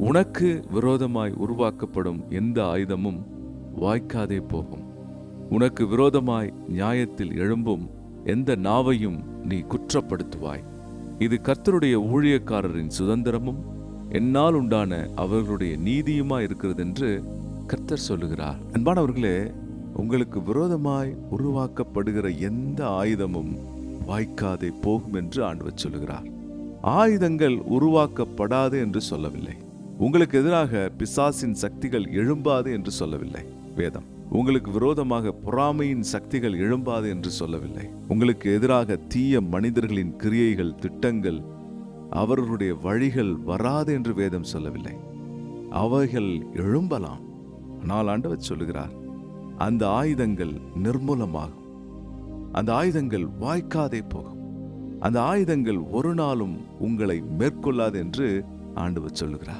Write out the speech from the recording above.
உனக்கு விரோதமாய் உருவாக்கப்படும் எந்த ஆயுதமும் வாய்க்காதே போகும். உனக்கு விரோதமாய் நியாயத்தில் எழும்பும் எந்த நாவையும் நீ குற்றப்படுத்துவாய். இது கர்த்தருடைய ஊழியக்காரரின் சுதந்திரமும் என்னால் உண்டான அவர்களுடைய நீதியுமா இருக்கிறது என்று கர்த்தர் சொல்லுகிறார். அன்பானவர்களே, உங்களுக்கு விரோதமாய் உருவாக்கப்படுகிற எந்த ஆயுதமும் வாய்க்காதே போகும் என்று ஆண்டவர் சொல்லுகிறார். ஆயுதங்கள் உருவாக்கப்படாது என்று சொல்லவில்லை. உங்களுக்கு எதிராக பிசாசின் சக்திகள் எழும்பாது என்று சொல்லவில்லை வேதம். உங்களுக்கு விரோதமாக பொறாமையின் சக்திகள் எழும்பாது என்று சொல்லவில்லை. உங்களுக்கு எதிராக தீய மனிதர்களின் கிரியைகள், திட்டங்கள், அவர்களுடைய வழிகள் வராது என்று வேதம் சொல்லவில்லை. அவைகள் எழும்பலாம். ஆனால் ஆண்டவர் சொல்லுகிறார், அந்த ஆயுதங்கள் நிர்மூலமாகும். அந்த ஆயுதங்கள் வாய்க்காதே போகும். அந்த ஆயுதங்கள் ஒரு நாளும் உங்களை மேற்கொள்ளாது என்று ஆண்டவர் சொல்லுகிறார்.